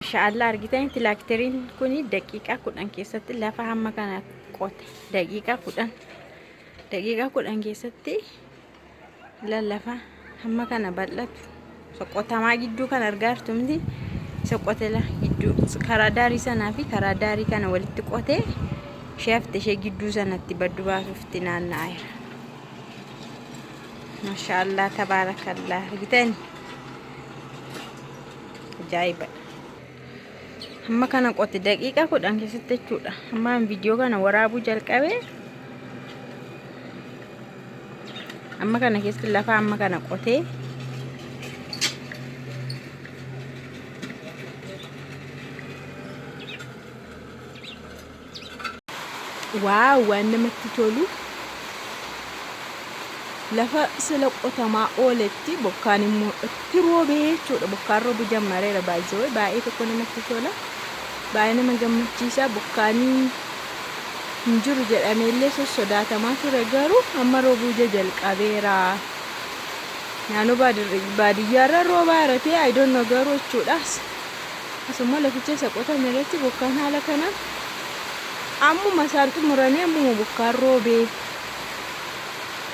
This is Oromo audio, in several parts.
Inshaallah argitan tilaakteriin kuni daqiiqaa 10 keessatti lafa hamma kana qote. Daqiiqaa 10 keessatti lafa hamma kana bal'atu soqotamaa gidduu kan argaa jirtumti soqotela gidduu karaa daarii sanaa fi karaa daarii kana walitti qotee sheefte ishee gidduu sanatti baddu baasuufti naanna'aa jira. Maashaallah tabaarakallah argitan ajaa'iba. Amma kana qote daqiiqaa 10 keessatti jechuudha. Amma viidiyoo kana waraabuu jalqabe amma kana keessatti lafa amma kana qotee waaw waan namatti tolu lafa sila qotamaa ooletti bokkaan immoo itti roobee jechuudha. Bokkaan roobu jammareera baay'ee tokko namatti tola. Baay'ee nama gammachiisa. Bokkaanii hin jiru jedhameellee sodaatamaa ture garuu amma roobuu jalqabeera. Naannoo baadiyyaarra roobaa irratti I don't know garuu jechuudha. Asuma laficha isa qotame irratti bokkaan haala kanaan ammuma isaan xumuranii ammuma bokkaan roobee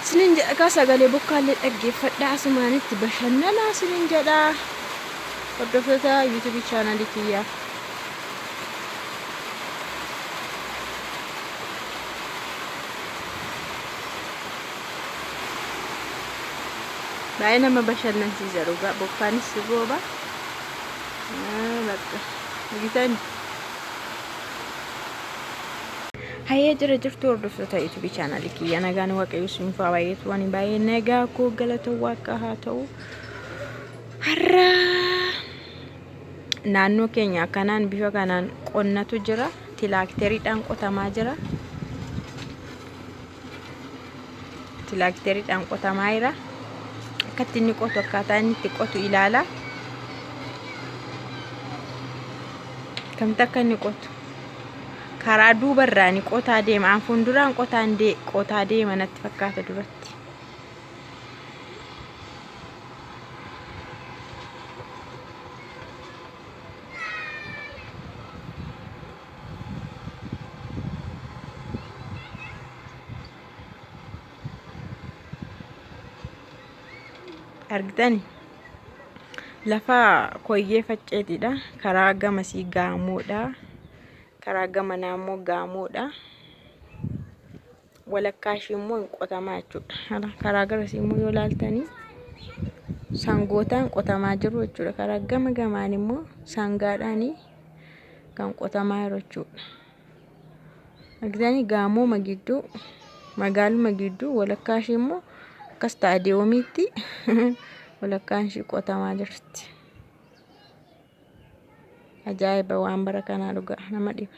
sinin jedha sagalee bokkaallee dhaggeeffadhaa asumaanitti bashannanaa sinin jedha. Hordoftoota YouTube chaanalii kiyyaa. Baay'ee nama bashannansiisa dhugaa bokkaanis rooba. Bakka argitan. Hayya jirtu hordoftoota YouTube chaanalii kiyya nagaan waaqayyo isin fayyisu waan baay'ee nagaa koo galata waaqa haa ta'u. Har'a naannoo keenya kanaan bifa kanaan qonnatu jira. Tilaakteriidhaan qotamaa jira. Tilaakteriidhaan qotamaa jira. Akkatti inni qotu akkaataa inni itti qotu ilaala. Kamta akka inni qotu karaa duubarraan qotaa deema. An fuulduraan qotaa deema natti fakkaata duratti. Argitani lafa koyyee facceetidha. Karaa gamasii gaamoodha. Karaa gamanaa immoo gaamoodha. Walakkaa ishee immoo hin qotamaa jechuudha. Karaa garasii immoo yoo ilaaltanii sangootaan qotamaa jiru jechuudha. Karaa gamaan immoo sangaadhaan kan qotamaa jiru jechuudha. Argitanii gaamooma gidduu magaaluma gidduu walakkaa ishee immoo akka istaadiyoomiitti walakkaan ishee qotamaa jirti. Ajaa'iba waan bara kanaa dhugaa nama dhiba.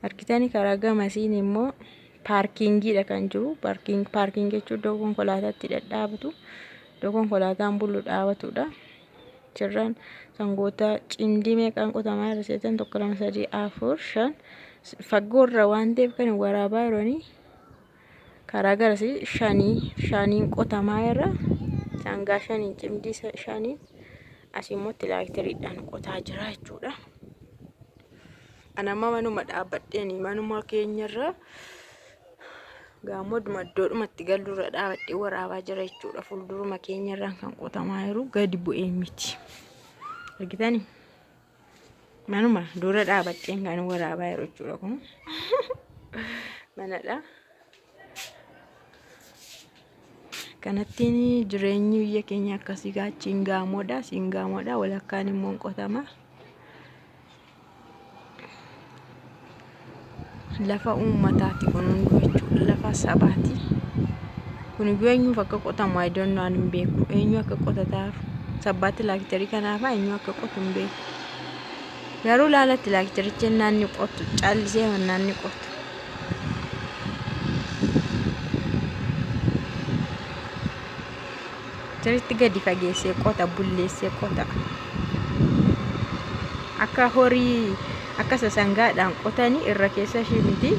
Argitanii karaa gamasiin immoo paarkingiidha kan jiru. Paarkingii jechuun iddoo konkolaataatti dhadhaabatu, iddoo konkolaataan bulu dhaabatudha. Jirran sangoota cimdii meeqaan qotamaa jira seetan 1 2 3 4 5 fagoorra waan ta'eef kan waraabaa jiranii karaa garasii 5 qotamaa jira. Sangaa 5 cimdii 5 asimmoo tilaakteriidhaan qotaa jira jechuudha. Anamma manuma dhaabbadheeni manuma keenyarra gaamoodhuma iddoodhumatti gallurra dhaabbadhee waraabaa jira jechuudha. Fuulduruma keenyarraan kan qotamaa jiru gadi bu'ee miti. Argitanii manuma dura dhaabbadheen kan waraabaa jiru jechuudha kun manadha. Kanattiin jireenyi biyya keenya akkasii gaachiin gaamoodha. Siin gaamoodha walakkaan immoo qotama. Lafa uummataati kun hunduu jechuudha. Lafa sabaati. Kun eenyuuf akka qotamu I don't know hin beeku. Eenyu akka qotataa sabbaa tilaakterii kanaaf eenyu akka qotu hin beeku. Garuu laala tilaaktericha naanni qotu callisee naanni qotu. Sirriitti gadi fageessee qota bulleessee qota. Akka horii akka sangaadhaan qotanii irra keessa ishee miti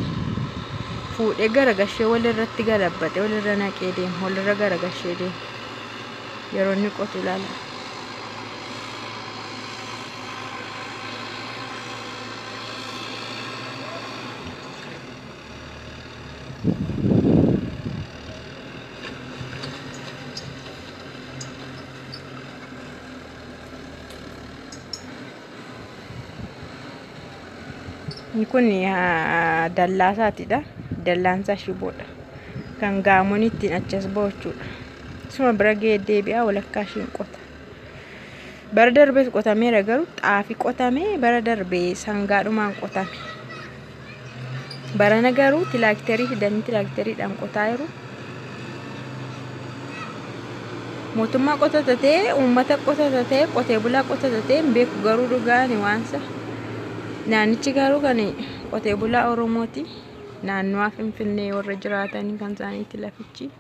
fuudhee garagashee walirratti galabbate walirra naqee deema. Walirra garagashee deema. Yeroo inni qotu ilaala. Ini kun dallaa isaatiidha. Dallaan isaa shiboodha. Kan gaamoon ittiin achas bahu jechuudha. Isuma bira ga'ee deebi'aa walakkaa ishiin qota. Bara darbees qotameera garuu xaafii qotamee bara darbee sangaadhumaan qotame. Barana garuu tilaaktarii fidanii tilaakteriidhaan qotaa jiru. Mootummaa qotatatee uummata qotatatee qotee bulaa qotatatee hin beeku garuu dhugaan waansa. Naannichi garuu kan qotee bulaa Oromooti. Naannoo Finfinnee warra jiraatanii kan isaaniitti lafichi.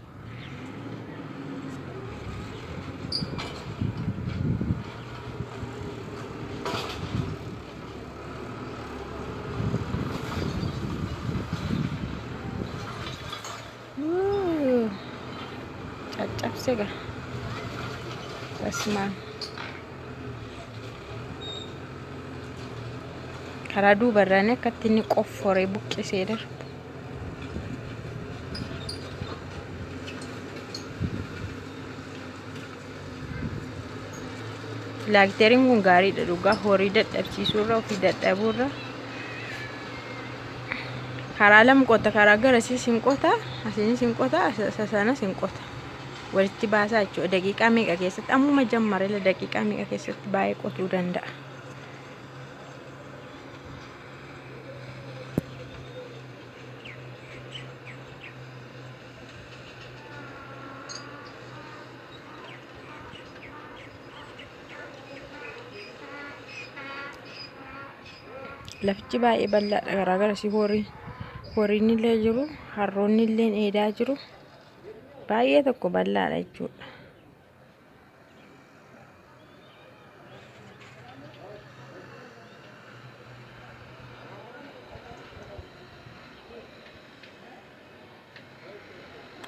Caccabse gaa. Basmaan. Karaa duubarraan akkatti inni qofforee buqqisee darbu. Tilaakteriin kun gaariidha dhugaa horii dadhabsiisuurra ofii dadhabuurra. Karaa lama qota karaa garasiis hin qota asiinis hin qota sasanas hin qota. Walitti baasaa jechuudha. Daqiiqaa meeqa keessatti ammuma jammaree daqiiqaa meeqa keessatti baay'ee qotuu danda'a. Lafichi baay'ee bal'aadha. Karaa garasii horiin illee jiru, harroonni illee dheedaa jiru. Baay'ee tokko bal'aadha jechuudha.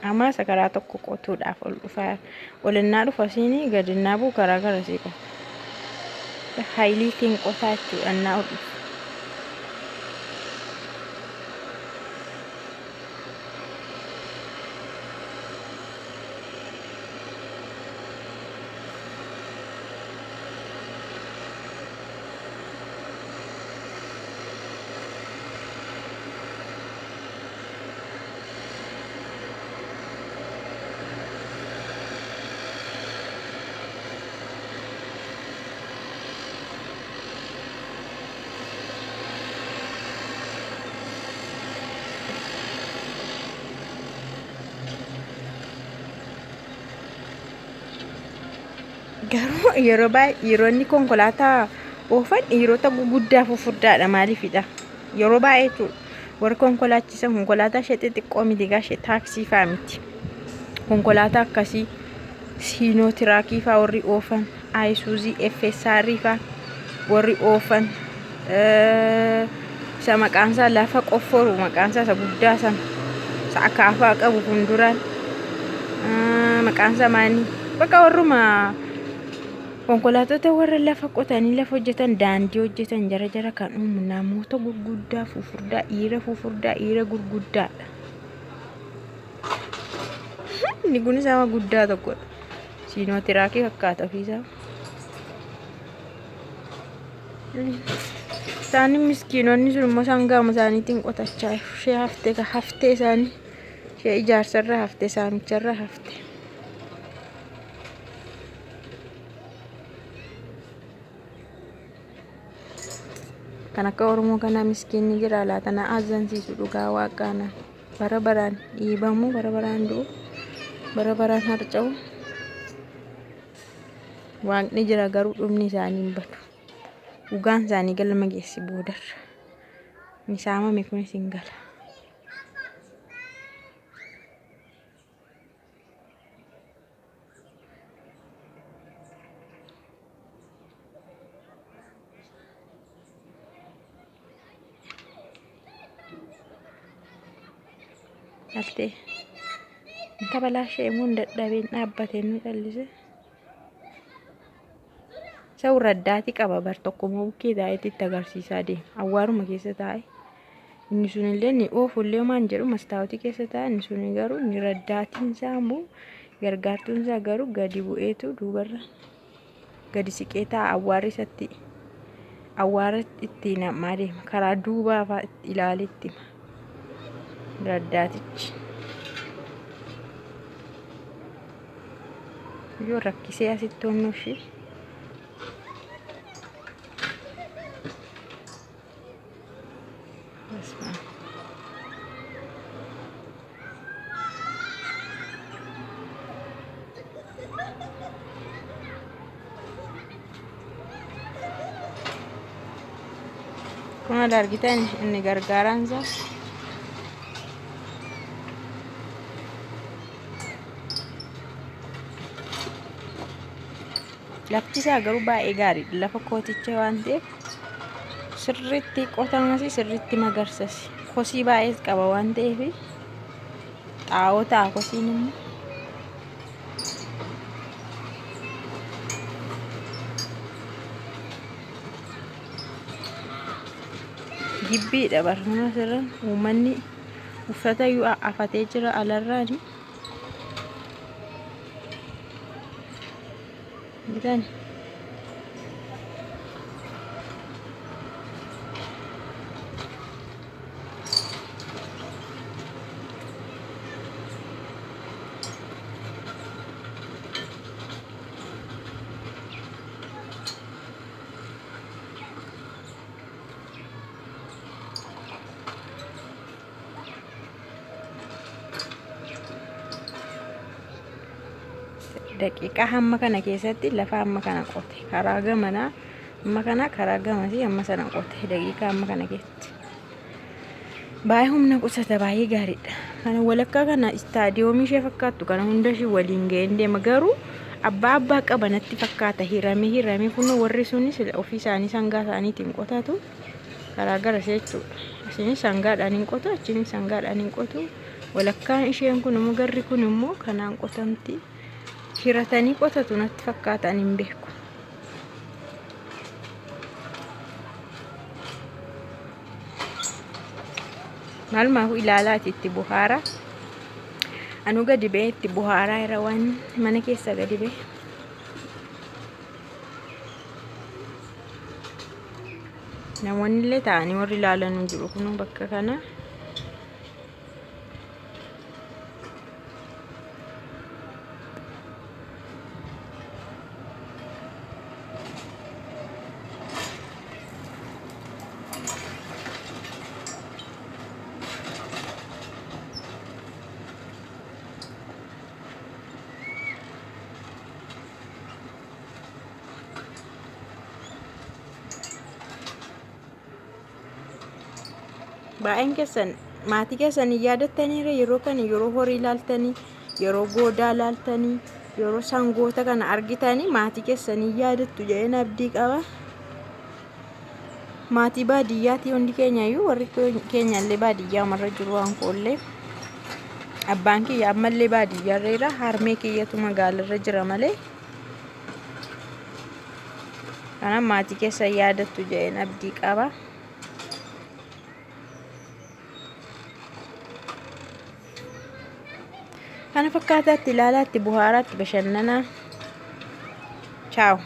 Amma isa karaa tokko qotuudhaaf ol dhufaa olinnaa dhufa siinii gadinnaa buu karaa garasii qota. Haayiliitiin qotaa jechuudha innaa ol dhufa. Garuu yeroo baay'ee yeroonni konkolaataa oofan dhiirota guguddaa fufurdaadha maaliifidha. Yeroo baay'ee jechuudha. Warri konkolaachisan konkolaataa ishee xixiqqoo miti gaa ishee taaksii fa'aa miti. Konkolaataa akkasii siinootiraakii fa'aa warri oofan, Ayisuuzii, FSR fa'aa warri oofan isa maqaan isaa lafa qofforu maqaan isaa isa guddaa sana isa akaafaa qabu fuulduraan maqaan isaa maani bakka warruma konkolaatota warra lafa qotanii lafa hojjetan daandii hojjetan jara kan uumu namoota gurguddaa fufurdaa dhiira gurguddaadha. Inni kunis sama guddaa tokkodha. Siinootiraakii fakkaata ofiisaa. Isaanii miskiinonni sun immoo sangaama isaaniitiin qotachaa ishee haftee isaanii ishee ijaarsarra hafte saamicharra hafte. Kan akka Oromoo kana miskiinni jira laata na azansiisu dhugaa waaqaana bara baraan dhiibamu bara baraan du'u bara baraan harca'u waaqni jira garuu dhumni isaanii hin badu. Dhugaan isaanii galma geessi boodarra. Misaamame kunis hin gala. Altee inta balaashee immoo dadhabeen dhaabbatee nu callise. Isa urraddaati qaba bar tokko moo bukkee taa'eetti itti agarsiisaa deema. Awwaaruma keessa taa'e Inni sunillee ni oofullee maan jedhu mastaawwatii keessa ta'a. Inni suni garuu ni raddaatiin isaa immoo gargaartuun isaa garuu gadi bu'eetu duubarra gadi siqee ta'a. Awwaara itti namaa deema. Karaa duubaa fa'aa ilaaleetti raddaatichi. Yoo rakkisee asitti onnu ishee. Kuna dargitan inni gargaaraan isaa lafti isaa garuu baay'ee gaariidha. Lafa kooticha waan ta'eef sirriitti qotamasi, sirriitti magarsasi. Kosii baay'ees qaba waan ta'eef xaa'oo ta'a kosiin immoo. Gibbiidha barnuma sirra uummanni uffata iyyuu afatee jira alarraani. Bitani. Daqiiqaa hamma kana keessatti lafa hamma kana qote. Karaa gamanaa amma kana karaa gamasii amma sana qote. Daqiiqaa amma kana keessatti. Baay'ee humna qusata baay'ee gaariidha. Kana walakkaa kana istaadiyoomii ishee fakkaattu kana hunda ishee waliin ga'ee deema garuu abbaa qaba natti fakkaata. Hiramee kun warri sunis ofii isaanii sangaa isaaniitiin qotatu. Karaa garasee jechuudha. Asinis sangaadhaan hin qotu, achinis sangaadhaan hin qotu. Walakkaan isheen kun immoo garri kun immoo kanaan qotamti. Hiratanii qotatu natti fakkaatan hin beeku. Maalumaafu ilaalaati itti buhaara. Anu gadi ba'ee itti buhaaraa irra waan mana keessa gadi ba'e. Namoonni illee ta'anii warri ilaalan jiru kun bakka kana. Baay'een keessan maatii keessan yaadattaniire yeroo kana yeroo horii ilaaltanii, yeroo goodaa ilaaltanii, yeroo sangoota kana argitanii maatii keessan yaadattu jedheen abdii qaba. Maatii baadiyyaati hundi keenya iyyuu warri keenya illee baadiyyaa marra jiru waan koollee. Abbaan kiyya ammallee baadiyyaarra jira, harmee kiyyatu magaalarra jira malee. Kana maatii keessan yaadattu jedheen abdii qaba. Kana fakkaataatti ilaalaatti buhaaraatti bashannanaa. Ciao.